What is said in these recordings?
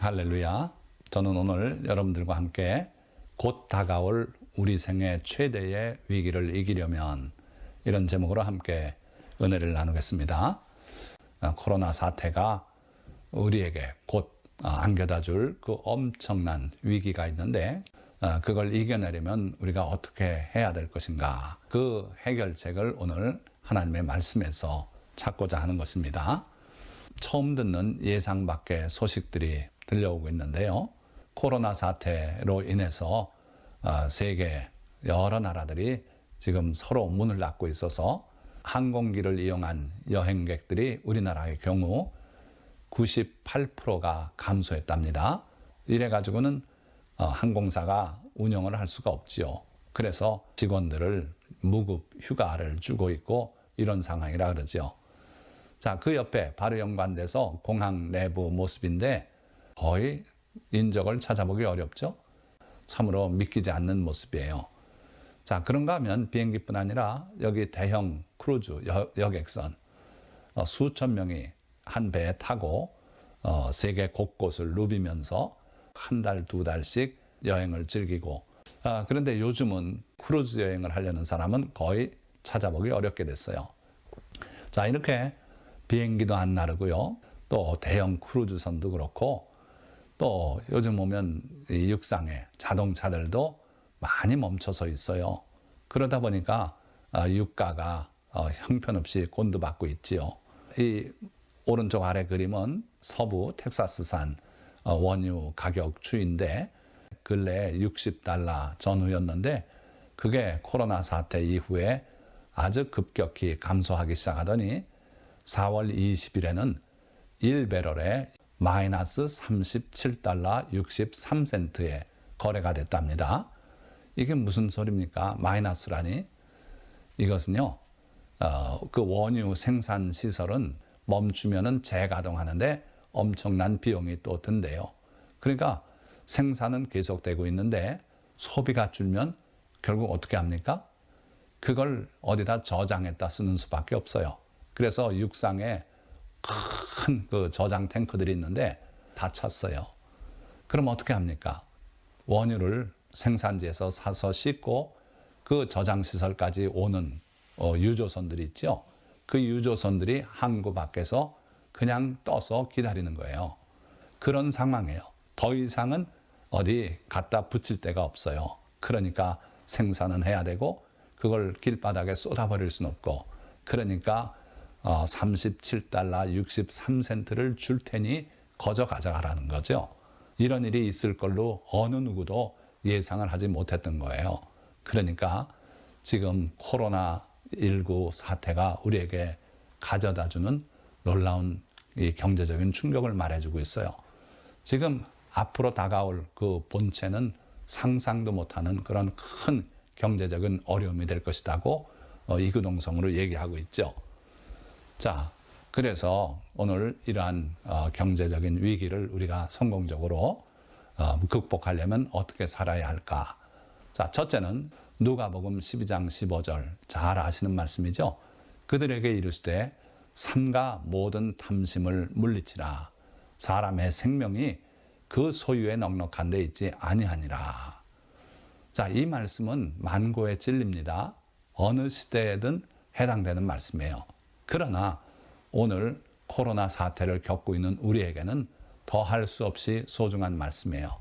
할렐루야. 저는 오늘 여러분들과 함께 곧 다가올 우리 생애 최대의 위기를 이기려면 이런 제목으로 함께 은혜를 나누겠습니다. 코로나 사태가 우리에게 곧 안겨다 줄 그 엄청난 위기가 있는데 그걸 이겨내려면 우리가 어떻게 해야 될 것인가, 그 해결책을 오늘 하나님의 말씀에서 찾고자 하는 것입니다. 처음 듣는 예상 밖의 소식들이 들려오고 있는데요. 코로나 사태로 인해서 세계 여러 나라들이 지금 서로 문을 닫고 있어서 항공기를 이용한 여행객들이 우리나라의 경우 98%가 감소했답니다. 이래가지고는 항공사가 운영을 할 수가 없지요. 그래서 직원들을 무급 휴가를 주고 있고 이런 상황이라 그러죠. 자, 그 옆에 바로 연관돼서 공항 내부 모습인데 거의 인적을 찾아보기 어렵죠. 참으로 믿기지 않는 모습이에요. 자, 그런가 하면 비행기뿐 아니라 여기 대형 크루즈 여객선 수천 명이 한 배에 타고 세계 곳곳을 누비면서 한 달, 두 달씩 여행을 즐기고, 그런데 요즘은 크루즈 여행을 하려는 사람은 거의 찾아보기 어렵게 됐어요. 자, 이렇게 비행기도 안 나르고요. 또 대형 크루즈선도 그렇고, 또 요즘 보면 이 육상의 자동차들도 많이 멈춰서 있어요. 그러다 보니까 유가가 형편없이 곤두받고 있지요. 이 오른쪽 아래 그림은 서부 텍사스산 원유 가격 추이인데 근래 $60 전후였는데 그게 코로나 사태 이후에 아주 급격히 감소하기 시작하더니 4월 20일에는 1배럴에 마이너스 $37 63센트에 거래가 됐답니다. 이게 무슨 소리입니까? 마이너스라니? 이것은요, 그 원유 생산 시설은 멈추면은 재가동하는데 엄청난 비용이 또 든대요. 그러니까 생산은 계속되고 있는데 소비가 줄면 결국 어떻게 합니까? 그걸 어디다 저장했다 쓰는 수밖에 없어요. 그래서 육상에 큰 그 저장 탱크들이 있는데 다 찼어요. 그럼 어떻게 합니까? 원유를 생산지에서 사서 싣고 그 저장 시설까지 오는 유조선들이 있죠. 그 유조선들이 항구 밖에서 그냥 떠서 기다리는 거예요. 그런 상황이에요. 더 이상은 어디 갖다 붙일 데가 없어요. 그러니까 생산은 해야 되고 그걸 길바닥에 쏟아버릴 수는 없고, 그러니까 $37 63센트를 줄 테니 거저 가져가라는 거죠. 이런 일이 있을 걸로 어느 누구도 예상을 하지 못했던 거예요. 그러니까 지금 코로나19 사태가 우리에게 가져다주는 놀라운 이 경제적인 충격을 말해주고 있어요. 지금 앞으로 다가올 그 본체는 상상도 못하는 그런 큰 경제적인 어려움이 될 것이라고 이구동성으로 얘기하고 있죠. 자, 그래서 오늘 이러한 경제적인 위기를 우리가 성공적으로 극복하려면 어떻게 살아야 할까? 자, 첫째는 누가복음 12장 15절 잘 아시는 말씀이죠. 그들에게 이르시되 삼가 모든 탐심을 물리치라. 사람의 생명이 그 소유에 넉넉한 데 있지 아니하니라. 자, 이 말씀은 만고의 진리입니다. 어느 시대에든 해당되는 말씀이에요. 그러나 오늘 코로나 사태를 겪고 있는 우리에게는 더할 수 없이 소중한 말씀이에요.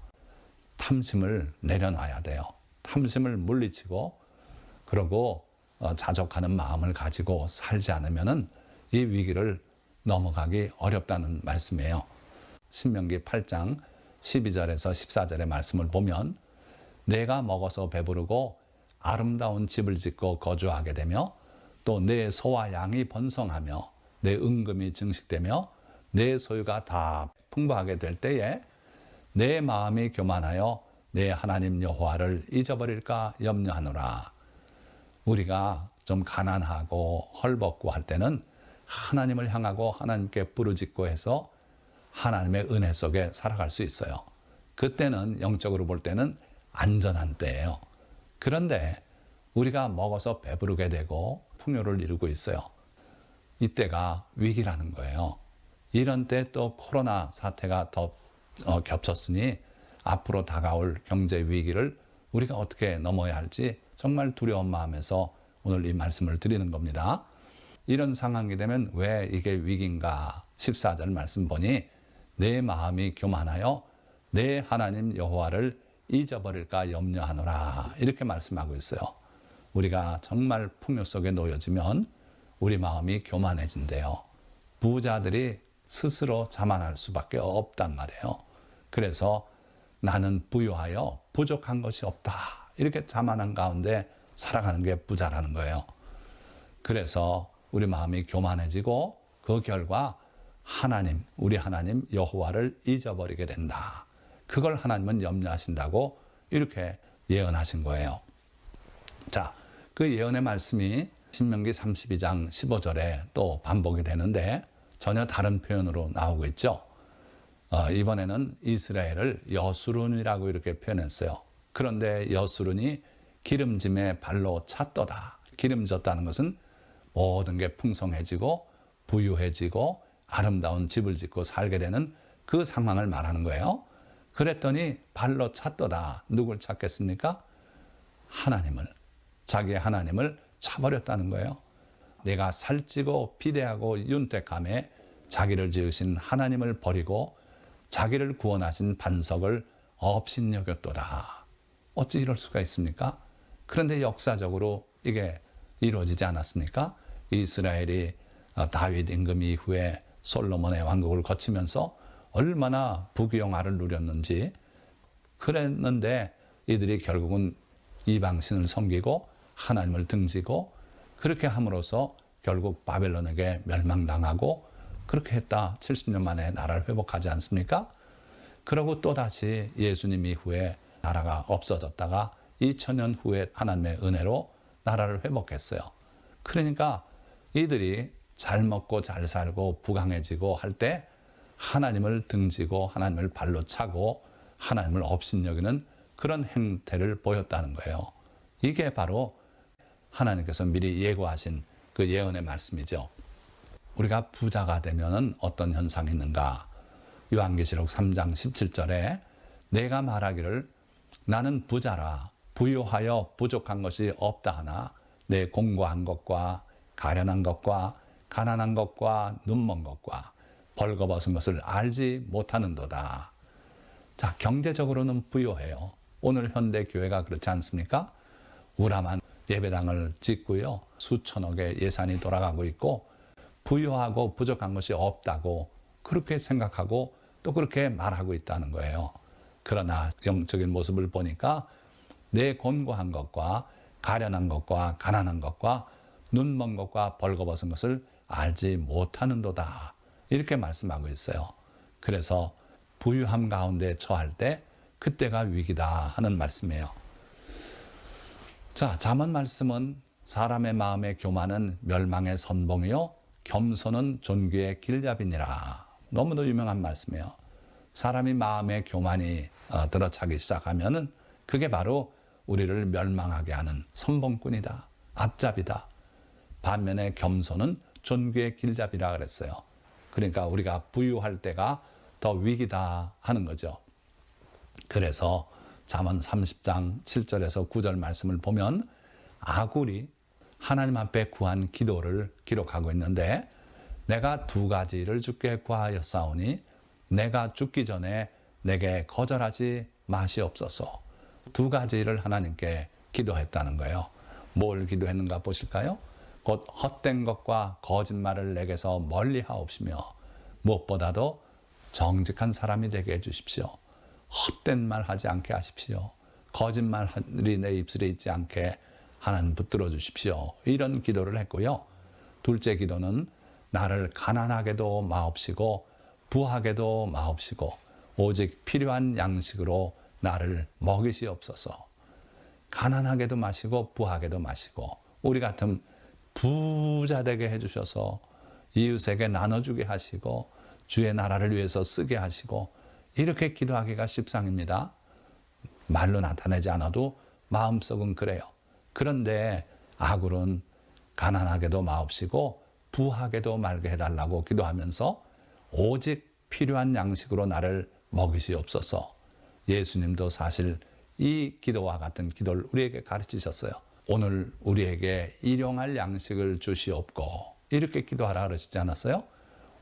탐심을 내려놔야 돼요. 탐심을 물리치고 그러고 자족하는 마음을 가지고 살지 않으면은 이 위기를 넘어가기 어렵다는 말씀이에요. 신명기 8장 12절에서 14절의 말씀을 보면 내가 먹어서 배부르고 아름다운 집을 짓고 거주하게 되며 또 내 소와 양이 번성하며 내 은금이 증식되며 내 소유가 다 풍부하게 될 때에 내 마음이 교만하여 내 하나님 여호와를 잊어버릴까 염려하노라. 우리가 좀 가난하고 헐벗고 할 때는 하나님을 향하고 하나님께 부르짖고 해서 하나님의 은혜 속에 살아갈 수 있어요. 그때는 영적으로 볼 때는 안전한 때예요. 그런데 우리가 먹어서 배부르게 되고 풍요를 이루고 있어요. 이때가 위기라는 거예요. 이런 때 또 코로나 사태가 더 겹쳤으니 앞으로 다가올 경제 위기를 우리가 어떻게 넘어야 할지 정말 두려운 마음에서 오늘 이 말씀을 드리는 겁니다. 이런 상황이 되면 왜 이게 위기인가? 14절 말씀 보니 내 마음이 교만하여 내 하나님 여호와를 잊어버릴까 염려하노라. 이렇게 말씀하고 있어요. 우리가 정말 풍요 속에 놓여지면 우리 마음이 교만해진대요. 부자들이 스스로 자만할 수밖에 없단 말이에요. 그래서 나는 부유하여 부족한 것이 없다. 이렇게 자만한 가운데 살아가는 게 부자라는 거예요. 그래서 우리 마음이 교만해지고 그 결과 하나님, 우리 하나님 여호와를 잊어버리게 된다. 그걸 하나님은 염려하신다고 이렇게 예언하신 거예요. 자, 그 예언의 말씀이 신명기 32장 15절에 또 반복이 되는데 전혀 다른 표현으로 나오고 있죠. 이번에는 이스라엘을 여수룬이라고 이렇게 표현했어요. 그런데 여수룬이 기름짐에 발로 찼도다. 기름졌다는 것은 모든 게 풍성해지고 부유해지고 아름다운 집을 짓고 살게 되는 그 상황을 말하는 거예요. 그랬더니 발로 찼도다. 누굴 찾겠습니까? 하나님을, 자기의 하나님을 차버렸다는 거예요. 내가 살찌고 비대하고 윤택함에 자기를 지으신 하나님을 버리고 자기를 구원하신 반석을 업신여겼도다. 어찌 이럴 수가 있습니까? 그런데 역사적으로 이게 이루어지지 않았습니까? 이스라엘이 다윗 임금 이후에 솔로몬의 왕국을 거치면서 얼마나 부귀영화를 누렸는지. 그랬는데 이들이 결국은 이방신을 섬기고 하나님을 등지고 그렇게 함으로써 결국 바벨론에게 멸망당하고 그렇게 했다. 70년 만에 나라를 회복하지 않습니까? 그러고 또다시 예수님 이후에 나라가 없어졌다가 2000년 후에 하나님의 은혜로 나라를 회복했어요. 그러니까 이들이 잘 먹고 잘 살고 부강해지고 할 때 하나님을 등지고 하나님을 발로 차고 하나님을 업신여기는 그런 행태를 보였다는 거예요. 이게 바로 하나님께서 미리 예고하신 그 예언의 말씀이죠. 우리가 부자가 되면 어떤 현상이 있는가? 요한계시록 3장 17절에 내가 말하기를 나는 부자라 부유하여 부족한 것이 없다 하나 내 공고한 것과 가련한 것과 가난한 것과 눈먼 것과 벌거벗은 것을 알지 못하는도다. 자, 경제적으로는 부유해요. 오늘 현대 교회가 그렇지 않습니까? 우람한 예배당을 짓고요. 수천억의 예산이 돌아가고 있고 부유하고 부족한 것이 없다고 그렇게 생각하고 또 그렇게 말하고 있다는 거예요. 그러나 영적인 모습을 보니까 내 곤고한 것과 가련한 것과 가난한 것과 눈먼 것과 벌거벗은 것을 알지 못하는도다. 이렇게 말씀하고 있어요. 그래서 부유함 가운데 처할 때 그때가 위기다 하는 말씀이에요. 자, 잠언 말씀은 사람의 마음의 교만은 멸망의 선봉이요 겸손은 존귀의 길잡이니라. 너무도 유명한 말씀이에요. 사람이 마음의 교만이 들어차기 시작하면은 그게 바로 우리를 멸망하게 하는 선봉꾼이다. 앞잡이다. 반면에 겸손은 존귀의 길잡이라 그랬어요. 그러니까 우리가 부유할 때가 더 위기다 하는 거죠. 그래서 잠언 30장 7절에서 9절 말씀을 보면 아굴이 하나님 앞에 구한 기도를 기록하고 있는데 내가 두 가지를 주께 구하였사오니 내가 죽기 전에 내게 거절하지 마시옵소서. 두 가지를 하나님께 기도했다는 거예요. 뭘 기도했는가 보실까요? 곧 헛된 것과 거짓말을 내게서 멀리 하옵시며 무엇보다도 정직한 사람이 되게 해주십시오. 헛된 말 하지 않게 하십시오. 거짓말이 내 입술에 있지 않게 하나님 붙들어 주십시오. 이런 기도를 했고요. 둘째 기도는 나를 가난하게도 마옵시고 부하게도 마옵시고 오직 필요한 양식으로 나를 먹이시옵소서. 가난하게도 마시고 부하게도 마시고 우리 같은 부자 되게 해주셔서 이웃에게 나눠주게 하시고 주의 나라를 위해서 쓰게 하시고 이렇게 기도하기가 십상입니다. 말로 나타내지 않아도 마음속은 그래요. 그런데 아굴은 가난하게도 마옵시고 부하게도 말게 해달라고 기도하면서 오직 필요한 양식으로 나를 먹이시옵소서. 예수님도 사실 이 기도와 같은 기도를 우리에게 가르치셨어요. 오늘 우리에게 일용할 양식을 주시옵고, 이렇게 기도하라 그러시지 않았어요?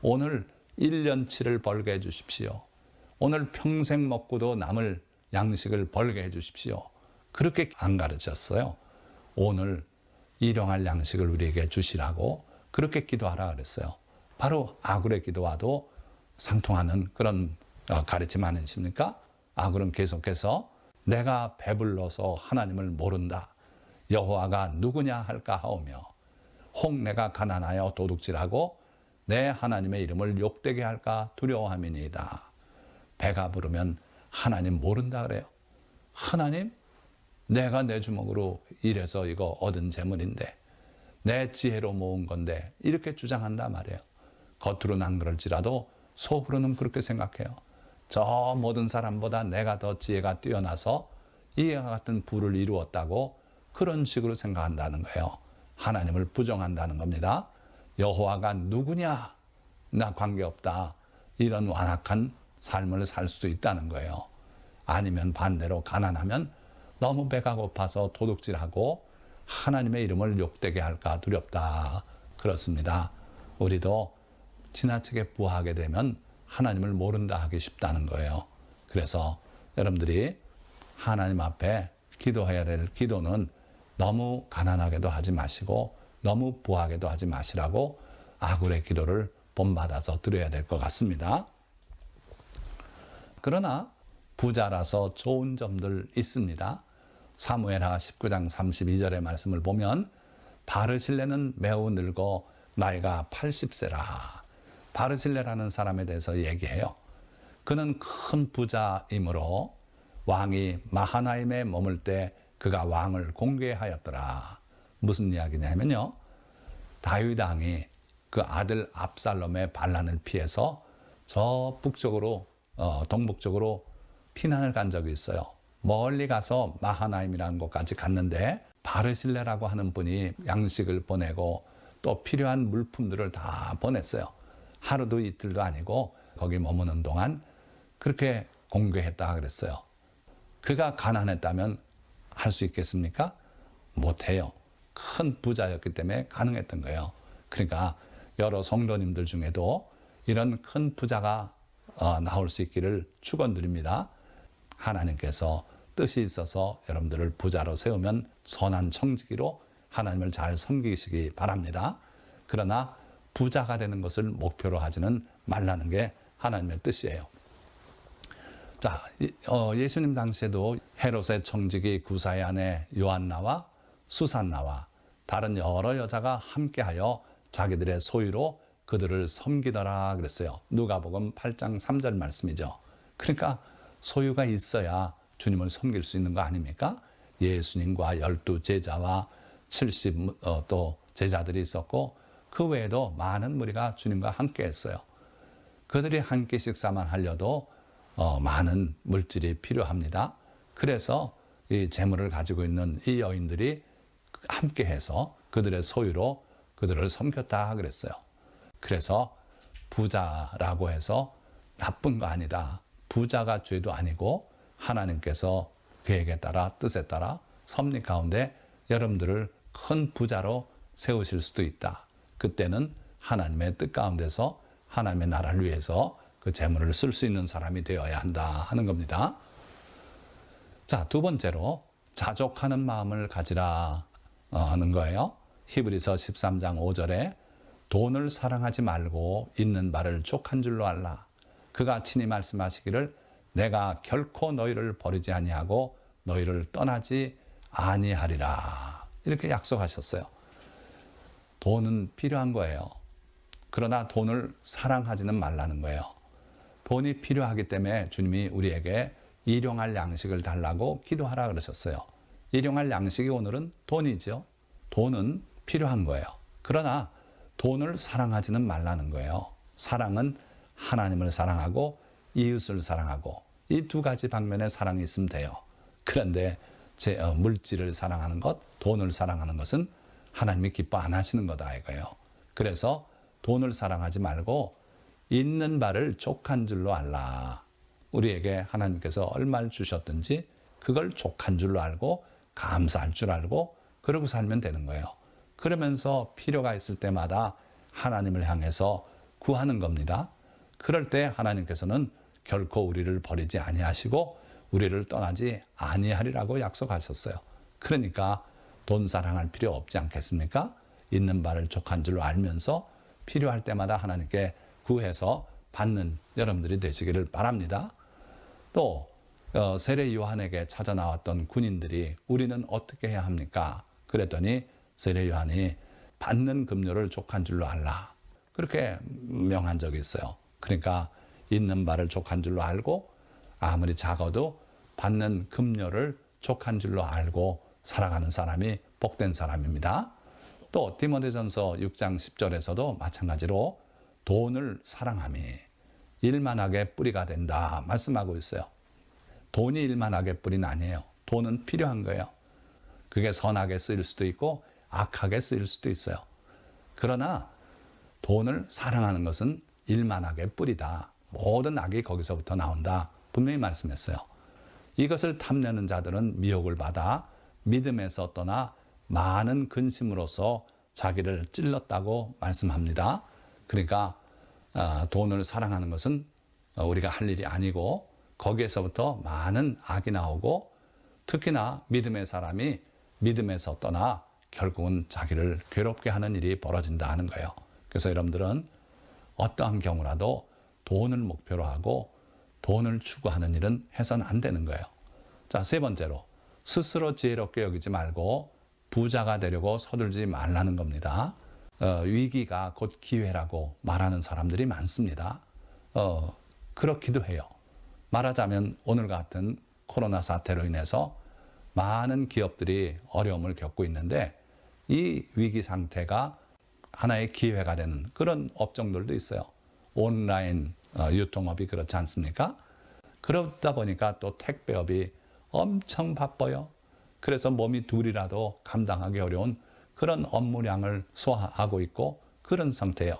오늘 1년치를 벌게 해 주십시오. 오늘 평생 먹고도 남을 양식을 벌게 해 주십시오. 그렇게 안 가르쳤어요. 오늘 일용할 양식을 우리에게 주시라고 그렇게 기도하라 그랬어요. 바로 아굴의 기도와도 상통하는 그런 가르침 아니십니까? 아굴은 계속해서 내가 배불러서 하나님을 모른다. 여호와가 누구냐 할까 하오며, 혹 내가 가난하여 도둑질하고 내 하나님의 이름을 욕되게 할까 두려워함이니이다. 배가 부르면 하나님 모른다 그래요. 하나님, 내가 내 주먹으로 일해서 이거 얻은 재물인데, 내 지혜로 모은 건데, 이렇게 주장한단 말이에요. 겉으로는 안 그럴지라도 속으로는 그렇게 생각해요. 저 모든 사람보다 내가 더 지혜가 뛰어나서 이와 같은 부를 이루었다고 그런 식으로 생각한다는 거예요. 하나님을 부정한다는 겁니다. 여호와가 누구냐? 나 관계없다. 이런 완악한 삶을 살 수도 있다는 거예요. 아니면 반대로 가난하면 너무 배가 고파서 도둑질하고 하나님의 이름을 욕되게 할까 두렵다. 그렇습니다. 우리도 지나치게 부하게 되면 하나님을 모른다 하기 쉽다는 거예요. 그래서 여러분들이 하나님 앞에 기도해야 될 기도는 너무 가난하게도 하지 마시고 너무 부하게도 하지 마시라고 아굴의 기도를 본받아서 드려야 될 것 같습니다. 그러나 부자라서 좋은 점들 있습니다. 사무엘하 19장 32절의 말씀을 보면 바르실레는 매우 늙어 나이가 80세라. 바르실레라는 사람에 대해서 얘기해요. 그는 큰 부자이므로 왕이 마하나임에 머물 때 그가 왕을 공개하였더라. 무슨 이야기냐면요, 다윗 왕이 그 아들 압살롬의 반란을 피해서 저 북쪽으로 동북쪽으로 피난을 간 적이 있어요. 멀리 가서 마하나임이라는 곳까지 갔는데 바르실레라고 하는 분이 양식을 보내고 또 필요한 물품들을 다 보냈어요. 하루도 이틀도 아니고 거기 머무는 동안 그렇게 공개했다 그랬어요. 그가 가난했다면 할 수 있겠습니까? 못해요. 큰 부자였기 때문에 가능했던 거예요. 그러니까 여러 성도님들 중에도 이런 큰 부자가 나올 수 있기를 축원드립니다. 하나님께서 뜻이 있어서 여러분들을 부자로 세우면 선한 청지기로 하나님을 잘 섬기시기 바랍니다. 그러나 부자가 되는 것을 목표로 하지는 말라는 게 하나님의 뜻이에요. 자, 예수님 당시에도 헤롯의 청지기 구사의 아내 요한나와 수산나와 다른 여러 여자가 함께하여 자기들의 소유로 그들을 섬기더라 그랬어요. 누가복음 8장 3절 말씀이죠. 그러니까 소유가 있어야 주님을 섬길 수 있는 거 아닙니까? 예수님과 12 제자와 70 또 제자들이 있었고 그 외에도 많은 무리가 주님과 함께 했어요. 그들이 한 끼 식사만 하려도 많은 물질이 필요합니다. 그래서 이 재물을 가지고 있는 이 여인들이 함께 해서 그들의 소유로 그들을 섬겼다 그랬어요. 그래서 부자라고 해서 나쁜 거 아니다. 부자가 죄도 아니고 하나님께서 계획에 따라 뜻에 따라 섭리 가운데 여러분들을 큰 부자로 세우실 수도 있다. 그때는 하나님의 뜻 가운데서 하나님의 나라를 위해서 그 재물을 쓸 수 있는 사람이 되어야 한다 하는 겁니다. 자, 두 번째로 자족하는 마음을 가지라 하는 거예요. 히브리서 13장 5절에 돈을 사랑하지 말고 있는 바를 족한 줄로 알라. 그가 친히 말씀하시기를 내가 결코 너희를 버리지 아니하고 너희를 떠나지 아니하리라. 이렇게 약속하셨어요. 돈은 필요한 거예요. 그러나 돈을 사랑하지는 말라는 거예요. 돈이 필요하기 때문에 주님이 우리에게 일용할 양식을 달라고 기도하라 그러셨어요. 일용할 양식이 오늘은 돈이죠. 돈은 필요한 거예요. 그러나 돈을 사랑하지는 말라는 거예요. 사랑은 하나님을 사랑하고 이웃을 사랑하고 이 두 가지 방면의 사랑이 있으면 돼요. 그런데 물질을 사랑하는 것, 돈을 사랑하는 것은 하나님이 기뻐 안 하시는 거다 이거예요. 그래서 돈을 사랑하지 말고 있는 바를 족한 줄로 알라. 우리에게 하나님께서 얼마를 주셨든지 그걸 족한 줄로 알고 감사할 줄 알고 그러고 살면 되는 거예요. 그러면서 필요가 있을 때마다 하나님을 향해서 구하는 겁니다. 그럴 때 하나님께서는 결코 우리를 버리지 아니하시고 우리를 떠나지 아니하리라고 약속하셨어요. 그러니까 돈 사랑할 필요 없지 않겠습니까? 있는 바를 족한 줄로 알면서 필요할 때마다 하나님께 구해서 받는 여러분들이 되시기를 바랍니다. 또 세례 요한에게 찾아 나왔던 군인들이 우리는 어떻게 해야 합니까? 그랬더니 세례 요한이 받는 급료를 족한 줄로 알라. 그렇게 명한 적이 있어요. 그러니까 있는 바를 족한 줄로 알고 아무리 작아도 받는 급료를 족한 줄로 알고 살아가는 사람이 복된 사람입니다. 또 디모데전서 6장 10절에서도 마찬가지로 돈을 사랑함이 일만하게 뿌리가 된다 말씀하고 있어요. 돈이 일만하게 뿌리는 아니에요. 돈은 필요한 거예요. 그게 선하게 쓰일 수도 있고 악하게 쓰일 수도 있어요. 그러나 돈을 사랑하는 것은 일만하게 뿌리다. 모든 악이 거기서부터 나온다. 분명히 말씀했어요. 이것을 탐내는 자들은 미혹을 받아 믿음에서 떠나 많은 근심으로써 자기를 찔렀다고 말씀합니다. 그러니까 돈을 사랑하는 것은 우리가 할 일이 아니고 거기에서부터 많은 악이 나오고 특히나 믿음의 사람이 믿음에서 떠나 결국은 자기를 괴롭게 하는 일이 벌어진다 하는 거예요. 그래서 여러분들은 어떠한 경우라도 돈을 목표로 하고 돈을 추구하는 일은 해서는 안 되는 거예요. 자, 세 번째로 스스로 지혜롭게 여기지 말고 부자가 되려고 서둘지 말라는 겁니다. 위기가 곧 기회라고 말하는 사람들이 많습니다. 그렇기도 해요. 말하자면 오늘 같은 코로나 사태로 인해서 많은 기업들이 어려움을 겪고 있는데 이 위기 상태가 하나의 기회가 되는 그런 업종들도 있어요. 온라인 유통업이 그렇지 않습니까? 그러다 보니까 또 택배업이 엄청 바빠요. 그래서 몸이 둘이라도 감당하기 어려운 그런 업무량을 소화하고 있고 그런 상태예요.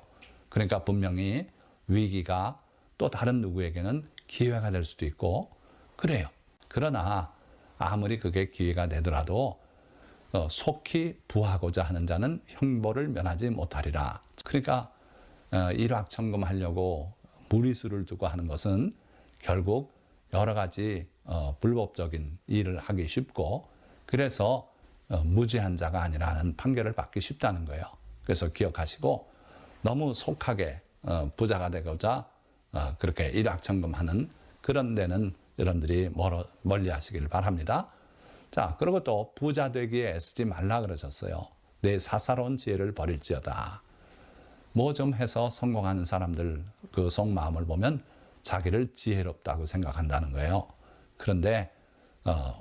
그러니까 분명히 위기가 또 다른 누구에게는 기회가 될 수도 있고 그래요. 그러나 아무리 그게 기회가 되더라도 속히 부하고자 하는 자는 형벌을 면하지 못하리라. 그러니까 일확천금하려고 무리수를 두고 하는 것은 결국 여러 가지 불법적인 일을 하기 쉽고 그래서 무지한 자가 아니라는 판결을 받기 쉽다는 거예요. 그래서 기억하시고 너무 속하게 부자가 되고자 그렇게 일확천금하는 그런 데는 여러분들이 멀리 하시길 바랍니다. 자, 그리고 또 부자 되기에 애쓰지 말라 그러셨어요. 내 사사로운 지혜를 버릴지어다. 뭐 좀 해서 성공하는 사람들 그 속마음을 보면 자기를 지혜롭다고 생각한다는 거예요. 그런데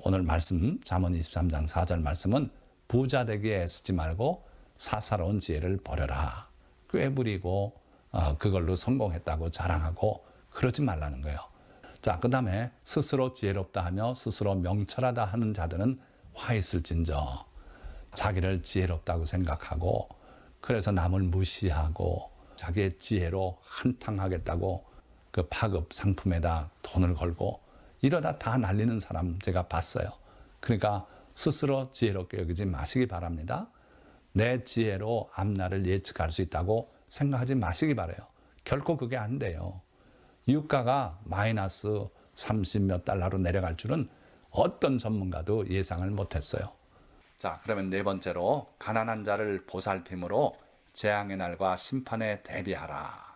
오늘 말씀 잠언 23장 4절 말씀은 부자 되기에 애쓰지 말고 사사로운 지혜를 버려라. 꾀부리고 그걸로 성공했다고 자랑하고 그러지 말라는 거예요. 자, 그 다음에 스스로 지혜롭다 하며 스스로 명철하다 하는 자들은 화 있을진저. 자기를 지혜롭다고 생각하고 그래서 남을 무시하고 자기의 지혜로 한탕하겠다고 그 파급 상품에다 돈을 걸고 이러다 다 날리는 사람 제가 봤어요. 그러니까 스스로 지혜롭게 여기지 마시기 바랍니다. 내 지혜로 앞날을 예측할 수 있다고 생각하지 마시기 바라요. 결코 그게 안 돼요. 유가가 마이너스 30몇 달러로 내려갈 줄은 어떤 전문가도 예상을 못했어요. 자, 그러면 네 번째로 가난한 자를 보살핌으로 재앙의 날과 심판에 대비하라.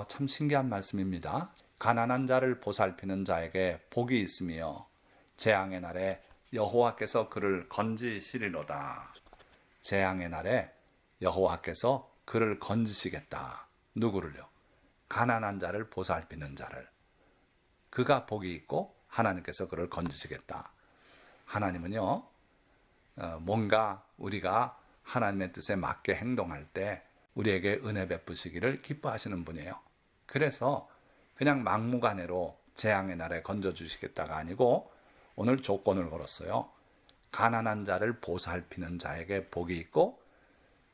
참 신기한 말씀입니다. 가난한 자를 보살피는 자에게 복이 있으며 재앙의 날에 여호와께서 그를 건지시리로다. 재앙의 날에 여호와께서 그를 건지시겠다. 누구를요? 가난한 자를 보살피는 자를. 그가 복이 있고 하나님께서 그를 건지시겠다. 하나님은요, 뭔가 우리가 하나님의 뜻에 맞게 행동할 때 우리에게 은혜 베푸시기를 기뻐하시는 분이에요. 그래서 그냥 막무가내로 재앙의 날에 건져주시겠다가 아니고 오늘 조건을 걸었어요. 가난한 자를 보살피는 자에게 복이 있고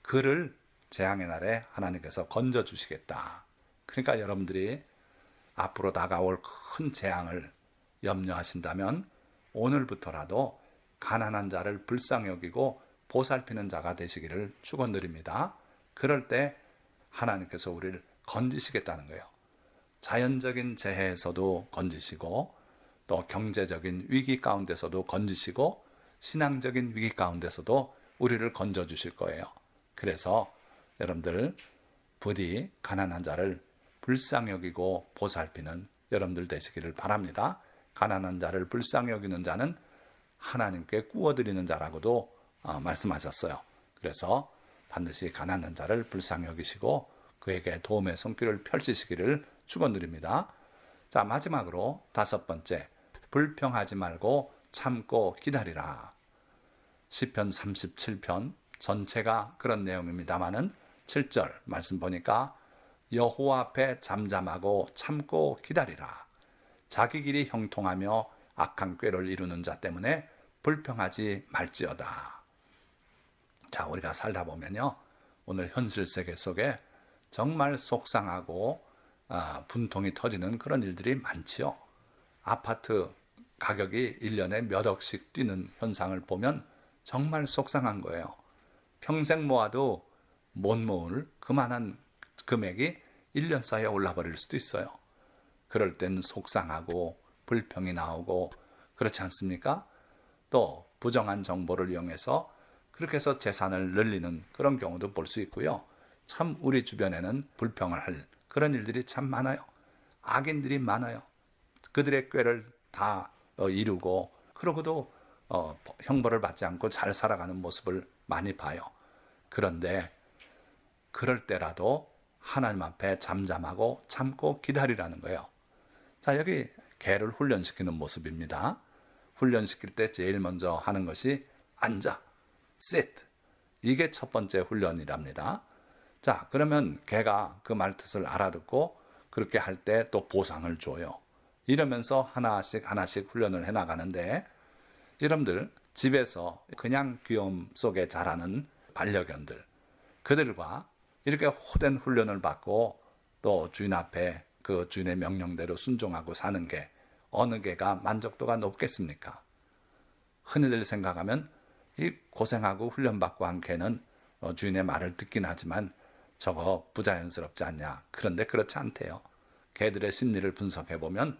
그를 재앙의 날에 하나님께서 건져주시겠다. 그러니까 여러분들이 앞으로 다가올 큰 재앙을 염려하신다면 오늘부터라도 가난한 자를 불쌍히 여기고 보살피는 자가 되시기를 축원드립니다. 그럴 때 하나님께서 우리를 건지시겠다는 거예요. 자연적인 재해에서도 건지시고 또 경제적인 위기 가운데서도 건지시고 신앙적인 위기 가운데서도 우리를 건져주실 거예요. 그래서 여러분들 부디 가난한 자를 불쌍히 여기고 보살피는 여러분들 되시기를 바랍니다. 가난한 자를 불쌍히 여기는 자는 하나님께 구워드리는 자라고도 말씀하셨어요. 그래서 반드시 가난한 자를 불쌍히 여기시고 그에게 도움의 손길을 펼치시기를 축원드립니다. 자, 마지막으로 5번째, 불평하지 말고 참고 기다리라. 시편 37편 전체가 그런 내용입니다마는 7절 말씀 보니까 여호와 앞에 잠잠하고 참고 기다리라. 자기 길이 형통하며 악한 꾀를 이루는 자 때문에 불평하지 말지어다. 자, 우리가 살다 보면요, 오늘 현실 세계 속에 정말 속상하고 분통이 터지는 그런 일들이 많지요. 아파트 가격이 1년에 몇 억씩 뛰는 현상을 보면 정말 속상한 거예요. 평생 모아도 못 모을 그만한 금액이 1년 사이에 올라버릴 수도 있어요. 그럴 땐 속상하고 불평이 나오고 그렇지 않습니까? 또 부정한 정보를 이용해서 그렇게 해서 재산을 늘리는 그런 경우도 볼 수 있고요. 참 우리 주변에는 불평을 할 그런 일들이 참 많아요. 악인들이 많아요. 그들의 꾀를 다 이루고 그러고도 형벌을 받지 않고 잘 살아가는 모습을 많이 봐요. 그런데 그럴 때라도 하나님 앞에 잠잠하고 참고 기다리라는 거예요. 자, 여기 개를 훈련시키는 모습입니다. 훈련시킬 때 제일 먼저 하는 것이 앉아, sit. 이게 첫 번째 훈련이랍니다. 자, 그러면 개가 그 말뜻을 알아듣고 그렇게 할 때 또 보상을 줘요. 이러면서 하나씩 훈련을 해나가는데, 여러분들 집에서 그냥 귀여움 속에 자라는 반려견들, 그들과 이렇게 호된 훈련을 받고 또 주인 앞에 그 주인의 명령대로 순종하고 사는 게 어느 개가 만족도가 높겠습니까? 흔히들 생각하면 이 고생하고 훈련받고 한 개는 주인의 말을 듣긴 하지만 저거 부자연스럽지 않냐. 그런데 그렇지 않대요. 개들의 심리를 분석해보면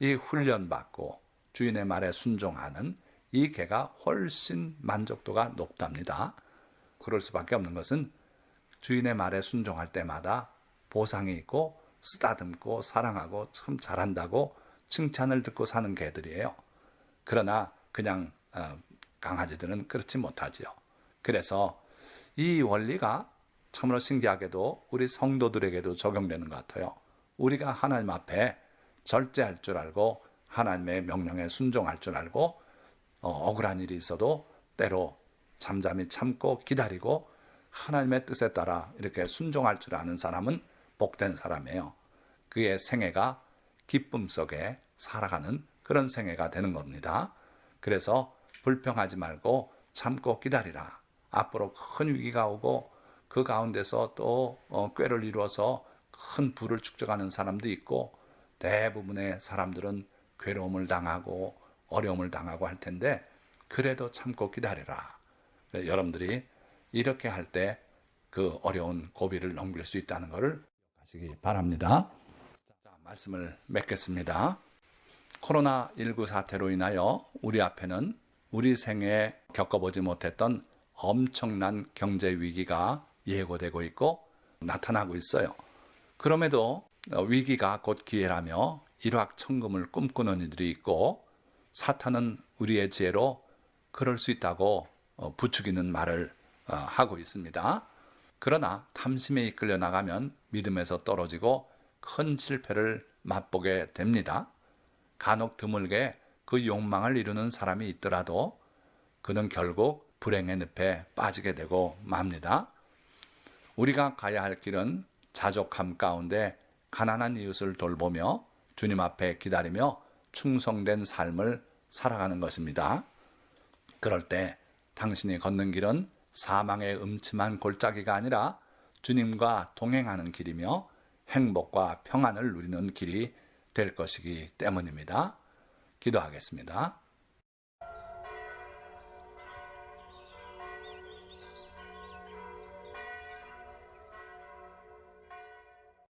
이 훈련받고 주인의 말에 순종하는 이 개가 훨씬 만족도가 높답니다. 그럴 수밖에 없는 것은 주인의 말에 순종할 때마다 보상이 있고 쓰다듬고 사랑하고 참 잘한다고 칭찬을 듣고 사는 개들이에요. 그러나 그냥 강아지들은 그렇지 못하지요. 그래서 이 원리가 참으로 신기하게도 우리 성도들에게도 적용되는 것 같아요. 우리가 하나님 앞에 절제할 줄 알고 하나님의 명령에 순종할 줄 알고 억울한 일이 있어도 때로 잠잠히 참고 기다리고 하나님의 뜻에 따라 이렇게 순종할 줄 아는 사람은 복된 사람이에요. 그의 생애가 기쁨 속에 살아가는 그런 생애가 되는 겁니다. 그래서 불평하지 말고 참고 기다리라. 앞으로 큰 위기가 오고 그 가운데서 또 꾀를 이루어서 큰 부를 축적하는 사람도 있고 대부분의 사람들은 괴로움을 당하고 어려움을 당하고 할 텐데 그래도 참고 기다리라. 여러분들이 이렇게 할 때 그 어려운 고비를 넘길 수 있다는 것을 하시기 바랍니다. 자, 말씀을 맺겠습니다. 코로나19 사태로 인하여 우리 앞에는 우리 생애에 겪어보지 못했던 엄청난 경제 위기가 예고되고 있고 나타나고 있어요. 그럼에도 위기가 곧 기회라며 일확천금을 꿈꾸는 이들이 있고 사탄은 우리의 지혜로 그럴 수 있다고 부추기는 말을 하고 있습니다. 그러나 탐심에 이끌려 나가면 믿음에서 떨어지고 큰 실패를 맛보게 됩니다. 간혹 드물게 그 욕망을 이루는 사람이 있더라도 그는 결국 불행의 늪에 빠지게 되고 맙니다. 우리가 가야 할 길은 자족함 가운데 가난한 이웃을 돌보며 주님 앞에 기다리며 충성된 삶을 살아가는 것입니다. 그럴 때 당신이 걷는 길은 사망의 음침한 골짜기가 아니라 주님과 동행하는 길이며 행복과 평안을 누리는 길이 될 것이기 때문입니다. 기도하겠습니다.